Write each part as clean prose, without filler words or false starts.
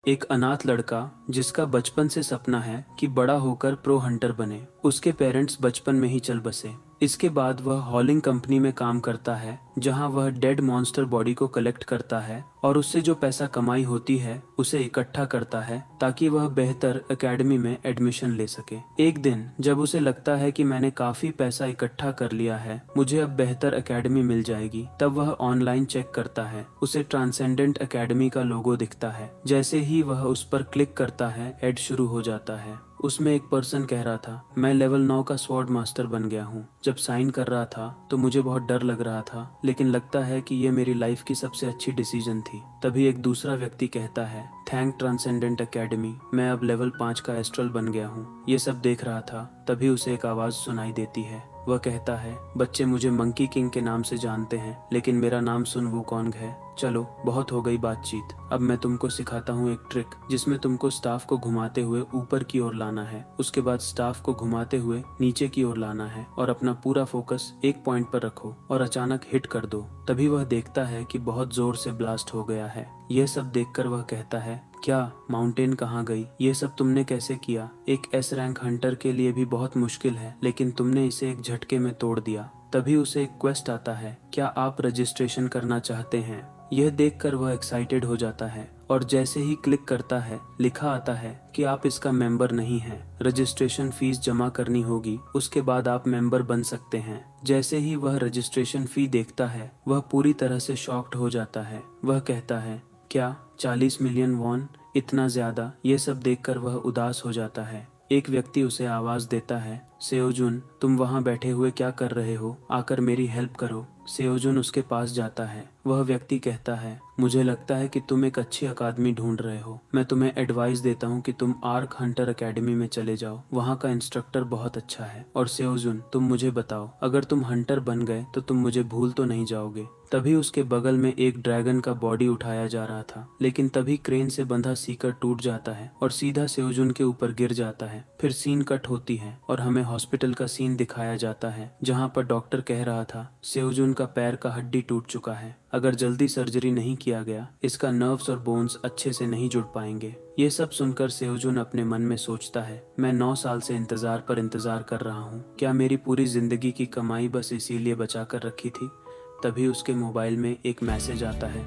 एक अनाथ लड़का जिसका बचपन से सपना है कि बड़ा होकर प्रो हंटर बने। उसके पेरेंट्स बचपन में ही चल बसे। इसके बाद वह हॉलिंग कंपनी में काम करता है, जहां वह डेड मॉन्स्टर बॉडी को कलेक्ट करता है और उससे जो पैसा कमाई होती है उसे इकट्ठा करता है ताकि वह बेहतर एकेडमी में एडमिशन ले सके। एक दिन जब उसे लगता है कि मैंने काफी पैसा इकट्ठा कर लिया है, मुझे अब बेहतर एकेडमी मिल जाएगी, तब वह ऑनलाइन चेक करता है। उसे ट्रांसेंडेंट एकेडमी का लोगो दिखता है। जैसे ही वह उस पर क्लिक करता है, एड शुरू हो जाता है। उसमें एक पर्सन कह रहा था, मैं लेवल 9 का स्वॉर्ड मास्टर बन गया हूँ। जब साइन कर रहा था तो मुझे बहुत डर लग रहा था, लेकिन लगता है कि ये मेरी लाइफ की सबसे अच्छी डिसीजन थी। तभी एक दूसरा व्यक्ति कहता है, थैंक ट्रांसेंडेंट एकेडमी, मैं अब लेवल 5 का एस्ट्रल बन गया हूँ। ये सब देख रहा था, तभी उसे एक आवाज सुनाई देती है। वह कहता है, बच्चे मुझे मंकी किंग के नाम से जानते हैं, लेकिन मेरा नाम सुन वुकोंग है। चलो, बहुत हो गई बातचीत। अब मैं तुमको सिखाता हूँ एक ट्रिक, जिसमें तुमको स्टाफ को घुमाते हुए ऊपर की ओर लाना है। उसके बाद स्टाफ को घुमाते हुए नीचे की ओर लाना है और अपना पूरा फोकस एक पॉइंट पर रखो और अचानक हिट कर दो। तभी वह देखता है कि बहुत जोर से ब्लास्ट हो गया है। यह सब देखकर वह कहता है, क्या माउंटेन कहाँ गई? ये सब तुमने कैसे किया? एक एस रैंक हंटर के लिए भी बहुत मुश्किल है, लेकिन तुमने इसे एक झटके में तोड़ दिया। तभी उसे एक क्वेस्ट आता है, क्या आप रजिस्ट्रेशन करना चाहते हैं? यह देखकर वह एक्साइटेड हो जाता है और जैसे ही क्लिक करता है, लिखा आता है कि आप इसका मेंबर नहीं हैं। रजिस्ट्रेशन फीस जमा करनी होगी, उसके बाद आप मेंबर बन सकते हैं। जैसे ही वह रजिस्ट्रेशन फी देखता है, वह पूरी तरह से शॉक्ड हो जाता है। वह कहता है, क्या 40 मिलियन वॉन? इतना ज्यादा? ये सब देखकर वह उदास हो जाता है। एक व्यक्ति उसे आवाज देता है, सेओजुन, तुम वहां बैठे हुए क्या कर रहे हो? आकर मेरी हेल्प करो। सेओजुन उसके पास जाता है। वह व्यक्ति कहता है, मुझे लगता है कि तुम एक अच्छी अकादमी ढूंढ रहे हो। मैं तुम्हें एडवाइस देता हूँ कि तुम आर्क हंटर एकेडमी में चले जाओ। वहाँ का इंस्ट्रक्टर बहुत अच्छा है। और सेओजुन, तुम मुझे बताओ, अगर तुम हंटर बन गए तो तुम मुझे भूल तो नहीं जाओगे? तभी उसके बगल में एक ड्रैगन का बॉडी उठाया जा रहा था, लेकिन तभी क्रेन से बंधा सीकर टूट जाता है और सीधा सेओजुन के ऊपर गिर जाता है। फिर सीन कट होती है और हमें हॉस्पिटल का सीन दिखाया जाता है, जहाँ पर डॉक्टर कह रहा था, सेओजुन का पैर का हड्डी टूट चुका है। अगर जल्दी सर्जरी नहीं किया गया, इसका नर्व्स और बोन्स अच्छे से नहीं जुड़ पाएंगे। ये सब सुनकर सेओजुन अपने मन में सोचता है, मैं 9 साल से इंतजार पर इंतजार कर रहा हूँ। क्या मेरी पूरी जिंदगी की कमाई बस इसीलिए बचा कर रखी थी? तभी उसके मोबाइल में एक मैसेज आता है,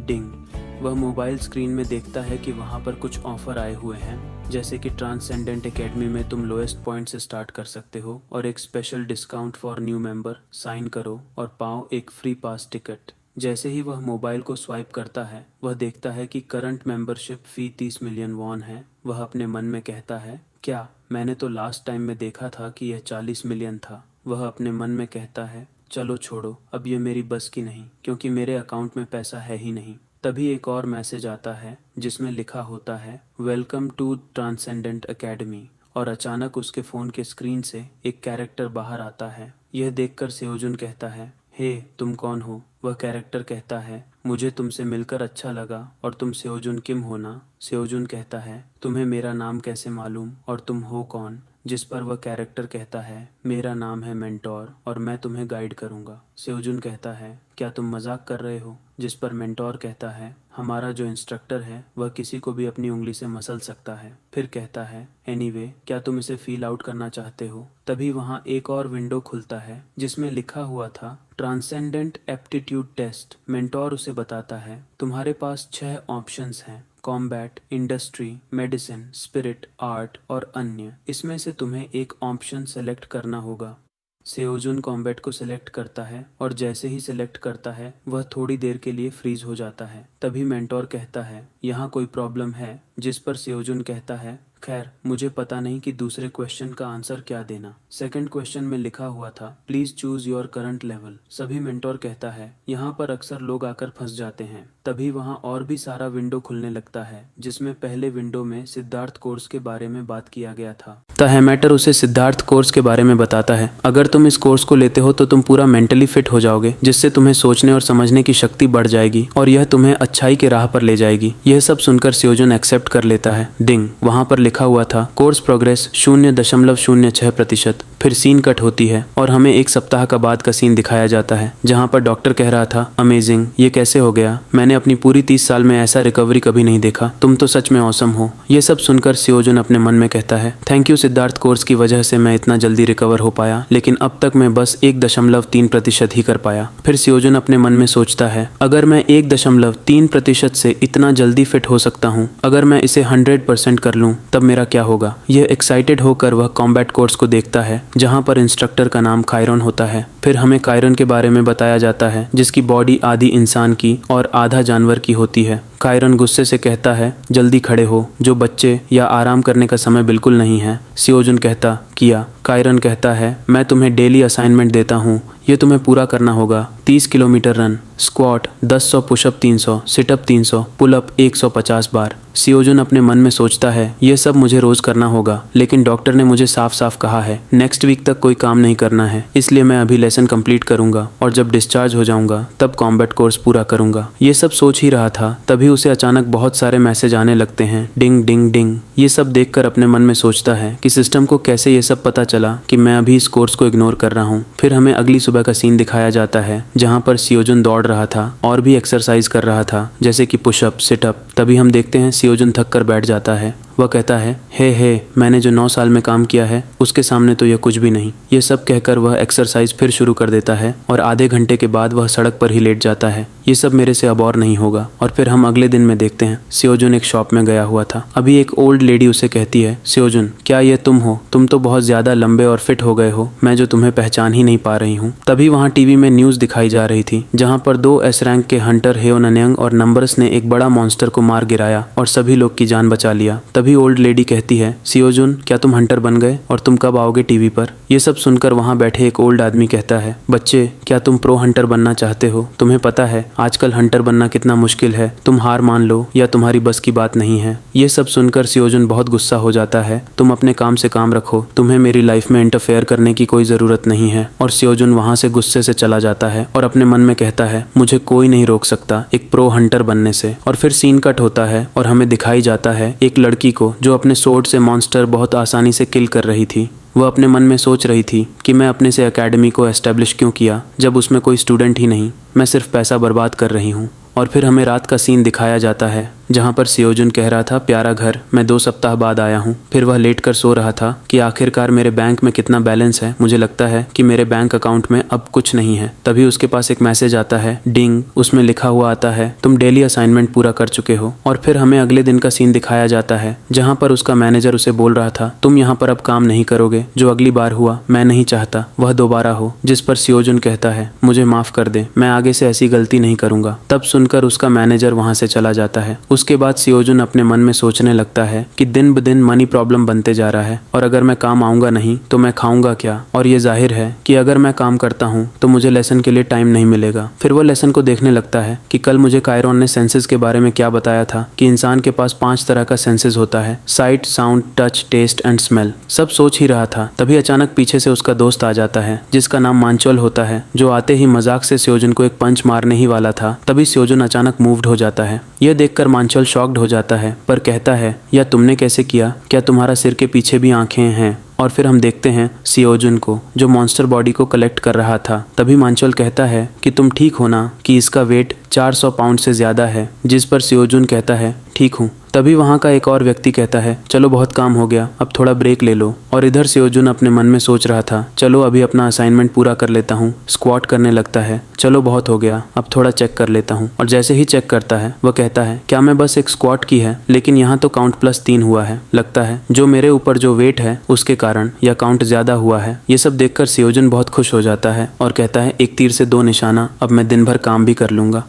डिंग। वह मोबाइल स्क्रीन में देखता है कि वहाँ पर कुछ ऑफर आए हुए हैं, जैसे कि ट्रांसेंडेंट एकेडमी में तुम लोएस्ट पॉइंट से स्टार्ट कर सकते हो और एक special discount for new member, sign करो और पाओ एक फ्री पास टिकट। जैसे ही वह मोबाइल को स्वाइप करता है, वह देखता है कि current membership fee 30 million won है। वह अपने मन में कहता है, क्या मैंने तो लास्ट टाइम में देखा था कि यह 40 मिलियन था। वह अपने मन में कहता है, चलो छोड़ो, अब ये मेरी बस की नहीं, क्योंकि मेरे अकाउंट में पैसा है ही नहीं। तभी एक और मैसेज आता है जिसमें लिखा होता है, वेलकम टू ट्रांसेंडेंट एकेडमी। और अचानक उसके फ़ोन के स्क्रीन से एक कैरेक्टर बाहर आता है। यह देखकर सेओजुन कहता है, हे तुम कौन हो? वह कैरेक्टर कहता है, मुझे तुमसे मिलकर अच्छा लगा और तुम सेओजुन किम हो ना? सेओजुन कहता है, तुम्हें मेरा नाम कैसे मालूम और तुम हो कौन? जिस पर वह कैरेक्टर कहता है, मेरा नाम है मेंटोर और मैं तुम्हें गाइड करूंगा। सेओजुन कहता है, क्या तुम मजाक कर रहे हो? जिस पर मेंटोर कहता है, हमारा जो इंस्ट्रक्टर है वह किसी को भी अपनी उंगली से मसल सकता है। फिर कहता है, एनीवे, क्या तुम इसे फील आउट करना चाहते हो? तभी वहाँ एक और विंडो खुलता है जिसमें लिखा हुआ था, ट्रांसेंडेंट एप्टीट्यूड टेस्ट। मेंटोर उसे बताता है, तुम्हारे पास 6 ऑप्शंस हैं, combat, industry, medicine, spirit, art और अन्य। इसमें से तुम्हें एक ऑप्शन सेलेक्ट करना होगा। सेओजुन कॉम्बैट को सिलेक्ट करता है और जैसे ही सिलेक्ट करता है, वह थोड़ी देर के लिए फ्रीज हो जाता है। तभी मेंटोर कहता है, यहाँ कोई प्रॉब्लम है? जिस पर सेओजुन कहता है, खैर मुझे पता नहीं कि दूसरे क्वेश्चन का आंसर क्या देना। सेकंड क्वेश्चन में लिखा हुआ था, please choose your current level. सभी मेंटोर कहता है, यहाँ पर अक्सर लोग आकर फंस जाते हैं। तभी वहाँ और भी सारा विंडो खुलने लगता है, जिसमें पहले विंडो में सिद्धार्थ कोर्स के बारे में बात किया गया था। द हैमेटर उसे सिद्धार्थ कोर्स के बारे में बताता है, अगर तुम इस कोर्स को लेते हो तो तुम पूरा मेंटली फिट हो जाओगे, जिससे तुम्हें सोचने और समझने की शक्ति बढ़ जाएगी और यह तुम्हें अच्छाई के राह पर ले जाएगी। यह सब सुनकर सेओजुन एक्सेप्ट कर लेता है। डिंग, वहाँ पर लिखा हुआ था कोर्स प्रोग्रेस 0.06%। फिर सीन कट होती है और हमें एक सप्ताह का बाद का सीन दिखाया जाता है, जहाँ पर डॉक्टर कह रहा था, अमेजिंग, ये कैसे हो गया, मैंने अपनी पूरी 30 साल में ऐसा रिकवरी कभी नहीं देखा, तुम तो सच में ऑसम हो। ये सब सुनकर सियोजुन अपने मन में कहता है, थैंक यू सिद्धार्थ, कोर्स की वजह से मैं इतना जल्दी रिकवर हो पाया, लेकिन अब तक मैं बस 1.3% ही कर पाया। फिर सियोजुन अपने मन में सोचता है, अगर मैं 1.3% से इतना जल्दी फिट हो सकता हूँ, अगर मैं इसे 100% कर लूँ तब मेरा क्या होगा। यह एक्साइटेड होकर वह कॉम्बैट कोर्स को देखता है, जहाँ पर इंस्ट्रक्टर का नाम कायरन होता है। फिर हमें कायरन के बारे में बताया जाता है, जिसकी बॉडी आधी इंसान की और आधा जानवर की होती है। कायरन गुस्से से कहता है, जल्दी खड़े हो, जो बच्चे या आराम करने का समय बिल्कुल नहीं है। सियोजुन कहता, किया। कायरन कहता है, मैं तुम्हें डेली असाइनमेंट देता हूँ, ये तुम्हें पूरा करना होगा। 30 kilometre run, squat 10 push up 300, sit up 300, pull up 150 बार। सियोजुन अपने मन में सोचता है, ये सब मुझे रोज करना होगा, लेकिन डॉक्टर ने मुझे साफ साफ कहा है नेक्स्ट वीक तक कोई काम नहीं करना है, इसलिए मैं अभी लेसन कंप्लीट करूंगा और जब डिस्चार्ज हो जाऊंगा तब कॉम्बैट कोर्स पूरा करूंगा। ये सब सोच ही रहा था, तभी उसे अचानक बहुत सारे मैसेज आने लगते हैं, डिंग डिंग डिंग। ये सब देखकर अपने मन में सोचता है कि सिस्टम को कैसे ये सब पता चला कि मैं अभी इस कोर्स को इग्नोर कर रहा हूँ। फिर हमें अगली सुबह का सीन दिखाया जाता है, जहाँ पर सियोजुन दौड़ रहा था और भी एक्सरसाइज कर रहा था, जैसे कि पुशअप, सिटअप। तभी हम देखते हैं सियोजुन थक कर बैठ जाता है। वह कहता है, हे मैंने जो 9 साल में काम किया है उसके सामने तो यह कुछ भी नहीं। ये सब कहकर वह एक्सरसाइज फिर शुरू कर देता है और आधे घंटे के बाद वह सड़क पर ही लेट जाता है। ये सब मेरे से अब और नहीं होगा। और फिर हम अगले दिन में देखते हैं सियोजुन एक शॉप में गया हुआ था। अभी एक ओल्ड लेडी उसे कहती है, सियोजुन, क्या ये तुम हो? तुम तो बहुत ज्यादा लंबे और फिट हो गए हो, मैं जो तुम्हें पहचान ही नहीं पा रही हूँ। तभी वहाँ टीवी में न्यूज दिखाई जा रही थी, जहाँ पर 2 एस रैंक के हंटर हेओनन्यंग और नंबर्स ने एक बड़ा मॉन्स्टर को मार गिराया और सभी लोग की जान बचा लिया। तभी ओल्ड लेडी कहती है, सियोजुन, क्या तुम हंटर बन गए और तुम कब आओगे टीवी पर? ये सब सुनकर वहाँ बैठे एक ओल्ड आदमी कहता है, बच्चे, क्या तुम प्रो हंटर बनना चाहते हो? तुम्हें पता है आजकल हंटर बनना कितना मुश्किल है, तुम हार मान लो या तुम्हारी बस की बात नहीं है। ये सब सुनकर सियोजुन बहुत गुस्सा हो जाता है, तुम अपने काम से काम रखो, तुम्हें मेरी लाइफ में इंटरफेयर करने की कोई जरूरत नहीं है। और सियोजुन वहाँ से गुस्से से चला जाता है और अपने मन में कहता है, मुझे कोई नहीं रोक सकता एक प्रो हंटर बनने से। और फिर सीन कट होता है और हमें दिखाई जाता है एक लड़की को जो अपने सोर्ड से मॉन्स्टर बहुत आसानी से किल कर रही थी। वह अपने मन में सोच रही थी कि मैं अपने से एकेडमी को एस्टेब्लिश क्यों किया जब उसमें कोई स्टूडेंट ही नहीं, मैं सिर्फ पैसा बर्बाद कर रही हूँ। और फिर हमें रात का सीन दिखाया जाता है, जहाँ पर सियोजुन कह रहा था, प्यारा घर, मैं 2 सप्ताह बाद आया हूँ। फिर वह लेट कर सो रहा था कि आखिरकार मेरे बैंक में कितना बैलेंस है, मुझे लगता है कि मेरे बैंक अकाउंट में अब कुछ नहीं है। तभी उसके पास एक मैसेज आता है, डिंग, उसमें लिखा हुआ आता है, तुम डेली असाइनमेंट पूरा कर चुके हो। और फिर हमें अगले दिन का सीन दिखाया जाता है, जहाँ पर उसका मैनेजर उसे बोल रहा था, तुम यहाँ पर अब काम नहीं करोगे, जो अगली बार हुआ मैं नहीं चाहता वह दोबारा हो। जिस पर सियोजुन कहता है, मुझे माफ कर दे, मैं आगे से ऐसी गलती नहीं करूंगा। तब सुनकर उसका मैनेजर वहाँ से चला जाता है। उसके बाद सियोजुन अपने मन में सोचने लगता है कि दिन ब दिन मनी प्रॉब्लम बनते जा रहा है और अगर मैं काम आऊंगा नहीं तो मैं खाऊंगा क्या। और ये जाहिर है कि अगर मैं काम करता हूँ तो मुझे लेसन के लिए टाइम नहीं मिलेगा। फिर वो लेसन को देखने लगता है कि कल मुझे कायरन ने सेंसेस के बारे में क्या बताया था कि इंसान के पास 5 तरह का सेंसेस होता है, sight, sound, touch, taste and smell. सब सोच ही रहा था, तभी अचानक पीछे से उसका दोस्त आ जाता है जिसका नाम मांचोल होता है, जो आते ही मजाक से सियोजुन को एक पंच मारने ही वाला था। तभी सियोजुन अचानक मूव्ड हो जाता है। यह देखकर मांचोल शॉक्ड हो जाता है, पर कहता है, यह तुमने कैसे किया? क्या तुम्हारा सिर के पीछे भी आंखें हैं? और फिर हम देखते हैं सियोजुन को, जो मॉन्स्टर बॉडी को कलेक्ट कर रहा था। तभी मांचोल कहता है कि तुम ठीक हो ना, कि इसका वेट 400 पाउंड से ज्यादा है। जिस पर सियोजुन कहता है, ठीक हूँ। तभी वहाँ का एक और व्यक्ति कहता है, चलो बहुत काम हो गया, अब थोड़ा ब्रेक ले लो। और इधर सियोजुन अपने मन में सोच रहा था, चलो अभी अपना असाइनमेंट पूरा कर लेता हूँ। स्क्वाट करने लगता है, चलो बहुत हो गया, अब थोड़ा चेक कर लेता हूँ। और जैसे ही चेक करता है वह कहता है, क्या मैं बस एक स्क्वाट की है, लेकिन यहाँ तो काउंट +3 हुआ है। लगता है जो मेरे ऊपर जो वेट है उसके कारण यह काउंट ज्यादा हुआ है। ये सब देखकर सियोजुन बहुत खुश हो जाता है और कहता है, एक तीर से 2 निशाना, अब मैं दिन भर काम भी कर लूंगा।